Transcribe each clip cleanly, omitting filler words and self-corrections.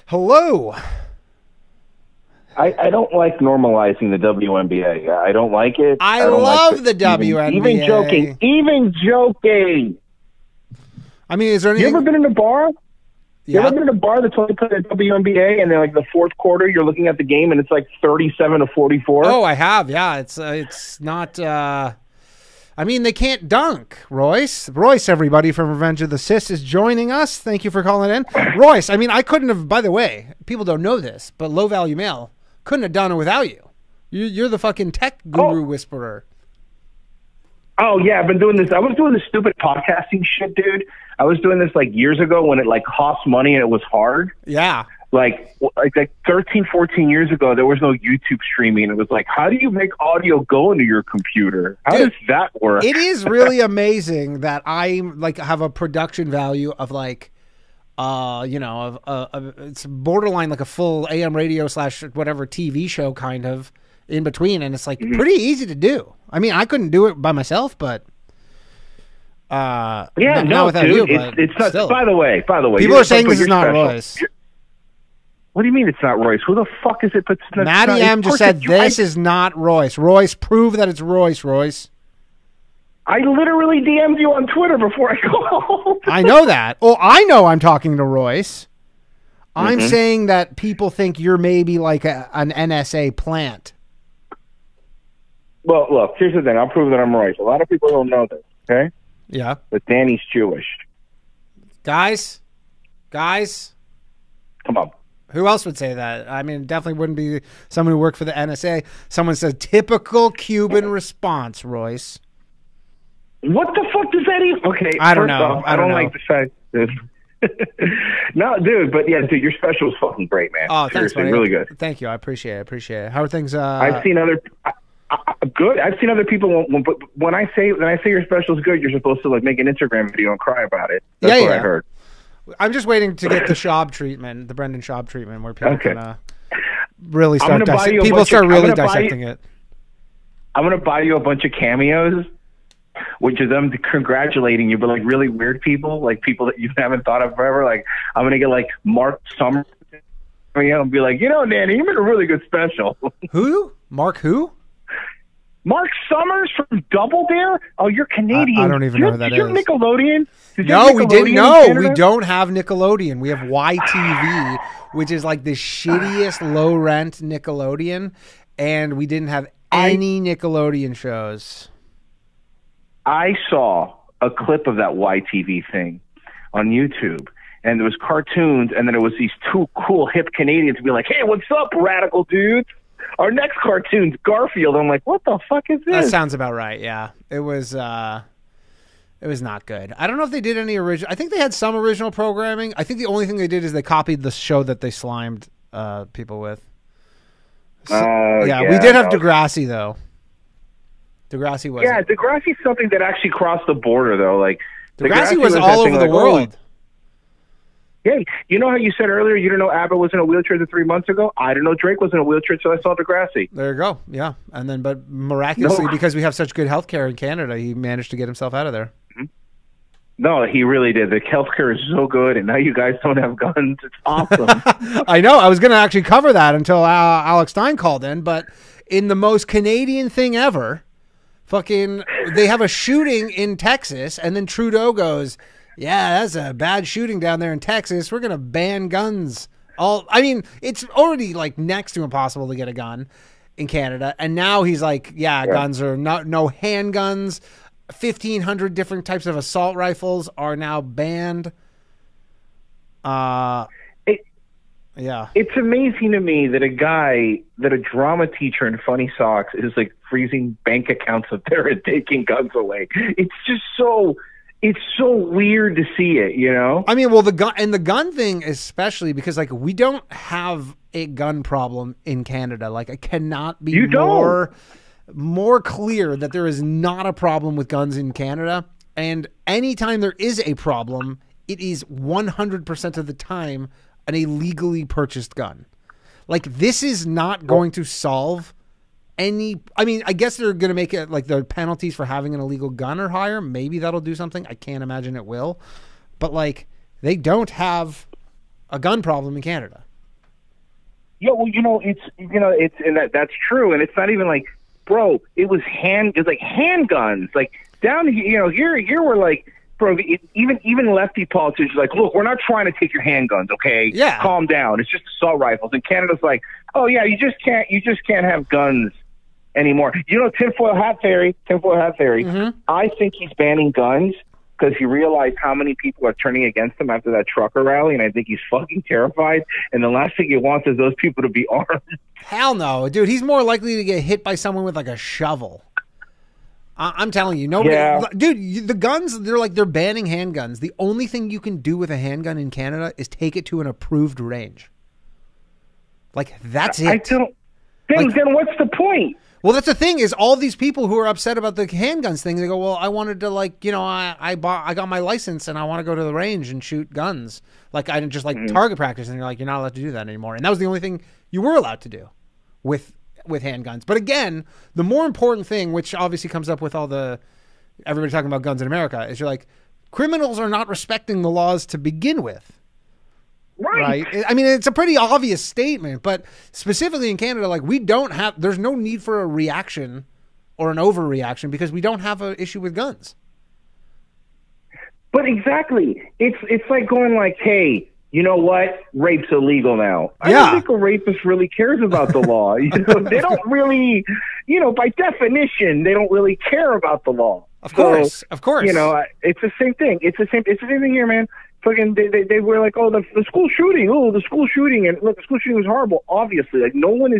Hello. I don't like normalizing the WNBA. I don't like it. I don't love like the WNBA. Even joking. I mean, is there anything... You ever been in a bar? Yeah. You ever been in a bar that's only playing the WNBA and then like the fourth quarter you're looking at the game and it's like 37-44? Oh, I have. Yeah, it's not... I mean, they can't dunk, Royce. Royce, everybody, from Revenge of the Sis is joining us. Thank you for calling in. Royce, I mean, I couldn't have... By the way, people don't know this, but Low Value Mail couldn't have done it without you. You're the fucking tech guru whisperer. Oh, yeah, I've been doing this. I was doing this stupid podcasting shit, dude. I was doing this like years ago when it like cost money and it was hard. Yeah. Like 13, 14 years ago, there was no YouTube streaming. It was like, how do you make audio go into your computer? How does that work? It is really amazing that I like have a production value of like, it's borderline like a full AM radio / whatever TV show kind of in between. And it's like pretty easy to do. I mean, I couldn't do it by myself, but not without dude, you, but it's not. still. By the way, people are saying this is not Royce. What do you mean it's not Royce? Who the fuck is it? But Maddie M just said this is not Royce. Royce, prove that it's Royce. Royce. I literally DM'd you on Twitter before I called. I know that. Oh, I know I'm talking to Royce. I'm saying that people think you're maybe like an NSA plant. Well, look, here's the thing. I'll prove that I'm Royce. A lot of people don't know this, okay? Yeah. But Danny's Jewish. Guys. Come on. Who else would say that? I mean, it definitely wouldn't be someone who worked for the NSA. Someone said typical Cuban response, Royce. What the fuck does that even... Okay, I don't know. Off, I don't like the fact that... No, dude, but yeah, dude, your special was fucking great, man. Oh, thanks, seriously, buddy. really good. Thank you. I appreciate it. How are things? I've seen other... good. I've seen other people... When I say your special is good, you're supposed to like make an Instagram video and cry about it. That's what I heard. I'm just waiting to get the Schaub treatment, the Brendan Schaub treatment, where people can really start dissecting. People start really dissecting it. I'm going to buy you a bunch of cameos, which is them congratulating you, but like really weird people, like people that you haven't thought of forever. Like I'm going to get like Mark Summers and be like, Danny, you made a really good special. Who? Mark who? Mark Summers from Double Dare? Oh, you're Canadian. I don't even know who that is. Did you have Nickelodeon? No, we didn't. No, we don't have Nickelodeon. We have YTV, which is like the shittiest low-rent Nickelodeon, and we didn't have any Nickelodeon shows. I saw a clip of that YTV thing on YouTube, and there was cartoons, and then it was these two cool hip Canadians be like, hey, what's up, radical dudes? Our next cartoon's Garfield. I'm like, what the fuck is this? That sounds about right, yeah. It was not good. I don't know if they did any original. I think they had some original programming. I think the only thing they did is they copied the show that they slimed people with. So, we did have Degrassi, though. Degrassi was. Yeah, Degrassi's something that actually crossed the border, though. Like Degrassi was all over the world. Hey, you know how you said earlier you didn't know ABBA was in a wheelchair 3 months ago? I didn't know Drake was in a wheelchair until I saw Degrassi. There you go. Yeah. And then, but miraculously, because we have such good health care in Canada, he managed to get himself out of there. No, he really did. The healthcare is so good, and now you guys don't have guns. It's awesome. I know. I was going to actually cover that until Alex Stein called in, but in the most Canadian thing ever, they have a shooting in Texas, and then Trudeau goes, yeah, that's a bad shooting down there in Texas. We're going to ban guns. It's already like next to impossible to get a gun in Canada. And now he's like, guns are no handguns. 1,500 different types of assault rifles are now banned. It's amazing to me that a drama teacher in Funny Socks is like freezing bank accounts up there and taking guns away. It's just so weird to see it, I mean, well, the gun thing, especially because like we don't have a gun problem in Canada. Like it cannot be more clear that there is not a problem with guns in Canada. And anytime there is a problem, it is 100% of the time an illegally purchased gun. Like this is not going to solve any. I mean, I guess they're going to make it like the penalties for having an illegal gun are higher. Maybe that'll do something. I can't imagine it will. But like they don't have a gun problem in Canada. Yeah, well, it's and that's true, and it's not even like, bro, it was like handguns, like down here we're like, bro, even lefty politicians are like, look, we're not trying to take your handguns, okay? Yeah, calm down. It's just assault rifles, and Canada's like, oh yeah, you just can't have guns anymore. Tinfoil hat theory. Mm-hmm. I think he's banning guns because he realized how many people are turning against him after that trucker rally, and I think he's fucking terrified. And the last thing he wants is those people to be armed. Hell no, dude. He's more likely to get hit by someone with like a shovel. I'm telling you, nobody. Yeah. Dude, the guns, they're banning handguns. The only thing you can do with a handgun in Canada is take it to an approved range. Like, that's it. Then what's the point? Well, that's the thing is all these people who are upset about the handguns thing, they go, well, I wanted to I got my license and I want to go to the range and shoot guns. Like, I didn't just target practice. And you're like, you're not allowed to do that anymore. And that was the only thing you were allowed to do with handguns. But again, the more important thing, which obviously comes up with everybody talking about guns in America, is you're like, criminals are not respecting the laws to begin with. Right. I mean, it's a pretty obvious statement, but specifically in Canada, like there's no need for a reaction or an overreaction because we don't have an issue with guns. But exactly. It's like going like, hey, you know what? Rape's illegal now. I don't think a rapist really cares about the law. They don't really, by definition, they don't really care about the law. Of course. It's the same thing. It's the same thing here, man. Fucking, they were like, oh, the school shooting. Oh, the school shooting. And look, the school shooting was horrible. Obviously, like nobody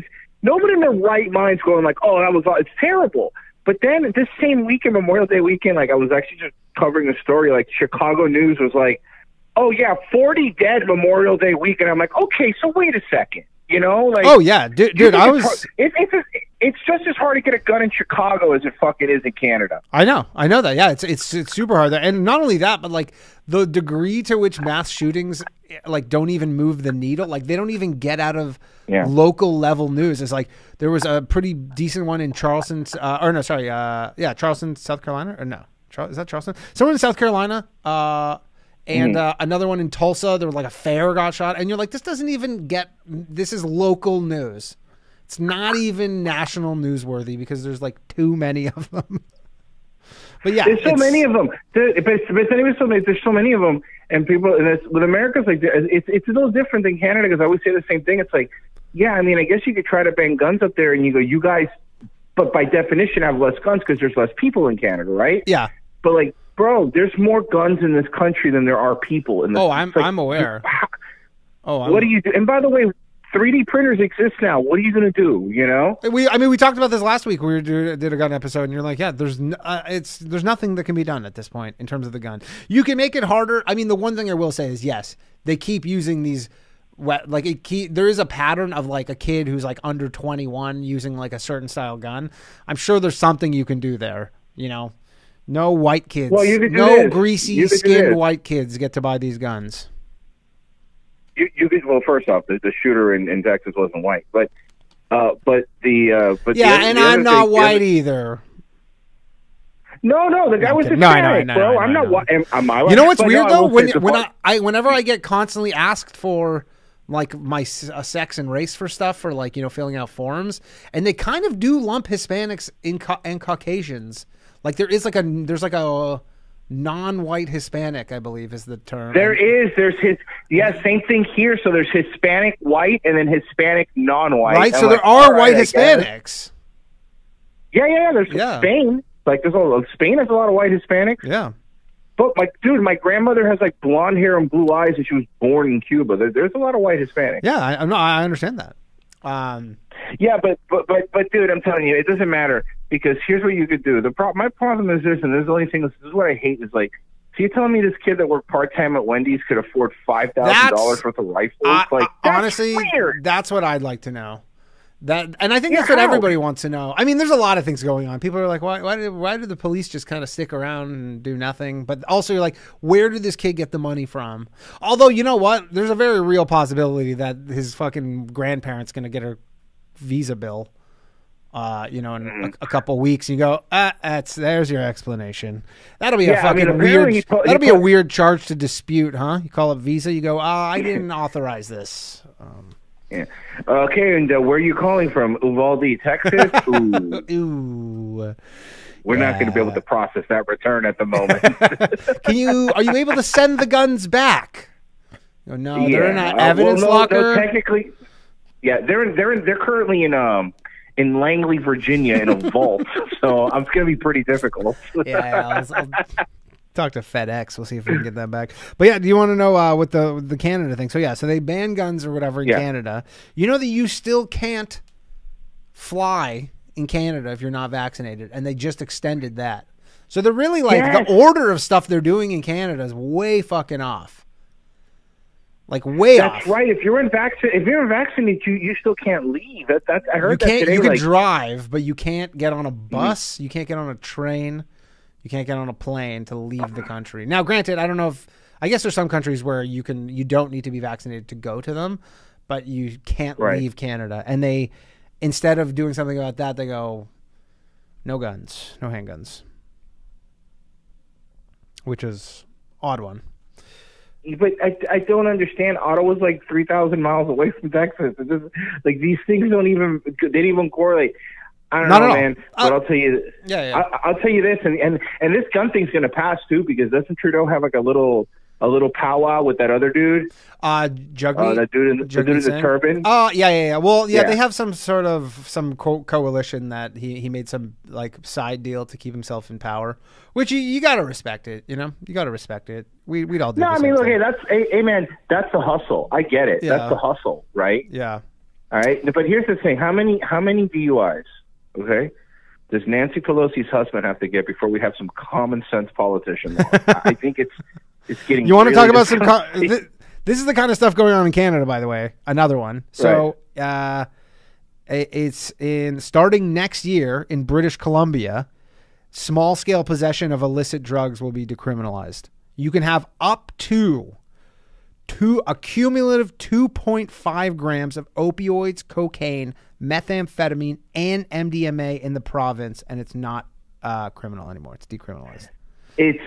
in their right mind's going like, oh, it's terrible. But then this same weekend, Memorial Day weekend, like I was actually just covering a story. Like Chicago News was like, oh yeah, 40 dead Memorial Day weekend. I'm like, okay, so wait a second. Like, oh yeah, dude, I was. It's just as hard to get a gun in Chicago as it fucking is in Canada. I know that. Yeah, it's super hard there, and not only that, but like the degree to which mass shootings like don't even move the needle, like they don't even get out of local level news. It's like there was a pretty decent one in Charleston, Charleston, South Carolina, or no, is that Charleston? Someone in South Carolina. And another one in Tulsa, there was like a fair got shot. And you're like, this is local news. It's not even national newsworthy because there's like too many of them. But yeah. There's so many of them. There's so many of them. And people, with America's like, it's a little different than Canada because I always say the same thing. It's like, yeah, I mean, I guess you could try to ban guns up there and you go, you guys, but by definition have less guns because there's less people in Canada, right? Yeah. But like, bro, there's more guns in this country than there are people in this. Oh, I'm aware. What do you do? And by the way, 3D printers exist now. What are you going to do? We talked about this last week. We did a gun episode, and you're like, yeah, there's nothing that can be done at this point in terms of the gun. You can make it harder. I mean, the one thing I will say is, yes, they keep using these. There is a pattern of like a kid who's like under 21 using like a certain style gun. I'm sure there's something you can do there. No white kids. Well, you could do no greasy skinned white kids get to buy these guns. You could. Well, first off, the shooter in Texas wasn't white, but I'm not white either. No, the guy was Hispanic, bro. I'm not white. Am I white? You know what's weird though? Whenever I get constantly asked for like my sex and race for stuff for like filling out forms, and they kind of do lump Hispanics and Caucasians. Like there's a non-white Hispanic, I believe is the term. Same thing here. So there's Hispanic white and then Hispanic non-white. Right. So there are white Hispanics. Yeah. There's Spain. Like Spain has a lot of white Hispanics. Yeah. But my grandmother has like blonde hair and blue eyes, and she was born in Cuba. There's a lot of white Hispanics. Yeah, I understand that. Yeah, but dude, I'm telling you, it doesn't matter because here's what you could do. My problem is this, and this is the only thing. This is what I hate is like. So you're telling me this kid that worked part time at Wendy's could afford $5,000 worth of rifles? Like, honestly, weird. That's what I'd like to know. And I think that's what everybody wants to know. I mean, there's a lot of things going on. People are like, why did the police just kind of stick around and do nothing? But also you're like, where did this kid get the money from? Although, you know what? There's a very real possibility that his fucking grandparents going to get a visa bill, in a couple weeks. You go, there's your explanation. That'll be a fucking weird, that'll be a weird charge to dispute, huh? You call it visa. You go, I didn't authorize this. Yeah. Okay, and where are you calling from? Uvalde, Texas? Ooh. Ooh. We're not going to be able to process that return at the moment. Are you able to send the guns back? Oh, no, they're in an evidence locker. No, technically, yeah, they're currently in Langley, Virginia, in a vault. So it's going to be pretty difficult. Yeah, I'll talk to FedEx. We'll see if we can get that back. But yeah, do you want to know what the Canada thing? So yeah, so they ban guns or whatever in Canada. You know that you still can't fly in Canada if you're not vaccinated, and they just extended that. So they're really the order of stuff they're doing in Canada is way fucking off. Like way off. That's right. If you're vaccinated, you still can't leave. I heard that today. You can drive, but you can't get on a bus. You can't get on a train. You can't get on a plane to leave the country. Now, granted, I don't know I guess there's some countries where you don't need to be vaccinated to go to them, but you can't leave Canada. And they, instead of doing something about that, they go, no guns, no handguns, which is odd one. But I don't understand. Ottawa's like 3,000 miles away from Texas. It's just, like these things they didn't even correlate. I don't know, man. But I'll tell you. Yeah. I'll tell you this, and this gun thing's gonna pass too, because doesn't Trudeau have like a little powwow with that other dude? Jugmeat? That dude in the turban. Oh, yeah. Well, yeah, they have some sort of coalition that he made some like side deal to keep himself in power, which you got to respect it. You know, you got to respect it. We'd all do. No, I mean, look, hey, man, that's the hustle. I get it. Yeah. That's the hustle, right? Yeah. All right, but here's the thing: how many DUIs? Okay, does Nancy Pelosi's husband have to get before we have some common sense politician law? I think it's getting. You want to talk about some? This is the kind of stuff going on in Canada, by the way. Another one. So, it's starting next year in British Columbia. Small scale possession of illicit drugs will be decriminalized. You can have up to a cumulative 2.5 grams of opioids, cocaine, methamphetamine, and MDMA in the province, and it's not criminal anymore. It's decriminalized. It's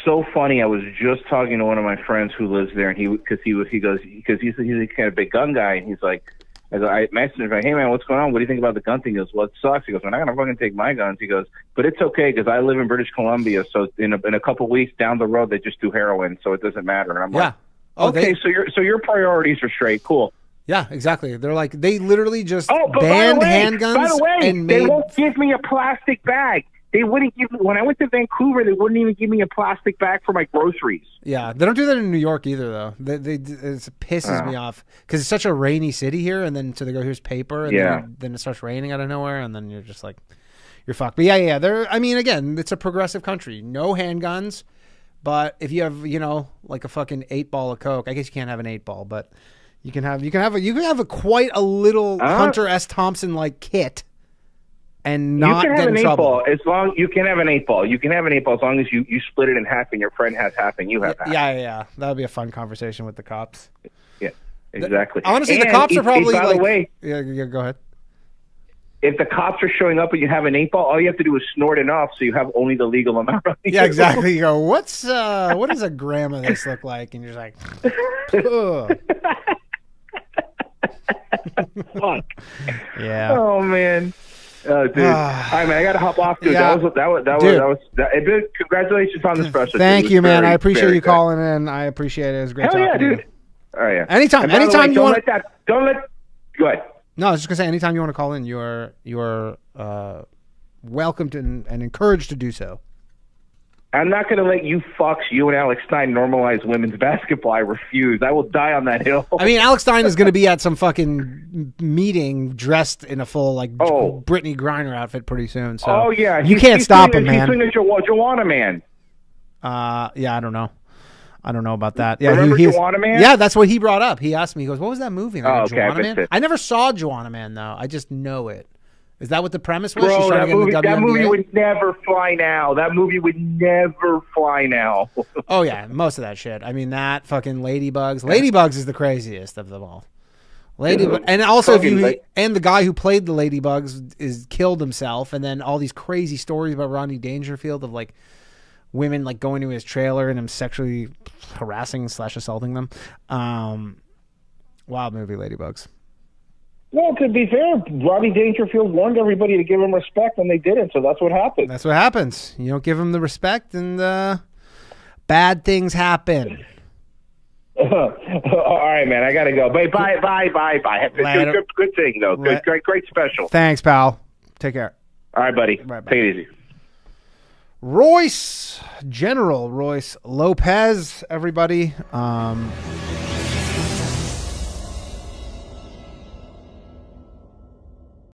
so funny. I was just talking to one of my friends who lives there, and because he's kind of a big gun guy, and he's like, I messaged him like, hey man, what's going on? What do you think about the gun thing? He goes, well, it sucks. He goes, I'm not gonna fucking take my guns. He goes, but it's okay because I live in British Columbia, so in a couple weeks down the road they just do heroin, so it doesn't matter. And I'm like, okay, so your priorities are straight, cool. Yeah, exactly. They're like, they literally just banned handguns. By the way, they won't give me a plastic bag. They wouldn't give me, when I went to Vancouver, they wouldn't even give me a plastic bag for my groceries. Yeah, they don't do that in New York either, though. It pisses me off because it's such a rainy city here, and then so they go, here's paper, and then it starts raining out of nowhere, and then you're just like, you're fucked. But yeah, I mean, again, it's a progressive country. No handguns, but if you have, like a fucking 8-ball of Coke, I guess you can't have an 8-ball, but you can have quite a little Hunter S. Thompson like kit. And not get in trouble. You can have an 8-ball. You can have an 8-ball as long as you split it in half and your friend has half and you have half. Yeah. That would be a fun conversation with the cops. Yeah, exactly. Honestly, the cops are probably by the way. Yeah, go ahead. If the cops are showing up and you have an 8-ball, all you have to do is snort enough so you have only the legal amount. Yeah, exactly. You go, what does a gram of this look like? And you're like, ugh. Fuck. Yeah. Oh man. Oh, dude. All right, man. I got to hop off, dude. Yeah. Congratulations on the special. Thank you, man. I appreciate you calling in. I appreciate it. It was great talking to you. Dude. All right, yeah. Anytime you want. Go ahead. No, I was just gonna say, anytime you want to call in, you are welcomed and encouraged to do so. I'm not going to let you and Alex Stein normalize women's basketball. I refuse. I will die on that hill. I mean, Alex Stein is going to be at some fucking meeting dressed in a full, Brittany Griner outfit pretty soon. So yeah. You can't stop him, man. He's doing a Joanna Man. Yeah, I don't know. I don't know about that. Yeah, Remember Joanna Man? Yeah, that's what he brought up. He asked me, he goes, what was that movie? And I go, okay, Joanna Man? I never saw Joanna Man, though. I just know it. Is that what the premise was? Bro, that movie would never fly now. Oh, yeah. Most of that shit. I mean, that fucking Ladybugs. Ladybugs is the craziest of them all. And also, and the guy who played the Ladybugs is killed himself. And then all these crazy stories about Rodney Dangerfield of women going to his trailer and him sexually harassing / assaulting them. Wild movie, Ladybugs. Well, to be fair, Rodney Dangerfield warned everybody to give him respect, and they didn't, so that's what happened. That's what happens. You don't give him the respect, and bad things happen. All right, man, I got to go. Bye. Good thing, though. Great special. Thanks, pal. Take care. All right, buddy. Right, take it easy. Royce, General Royce Lopez, everybody.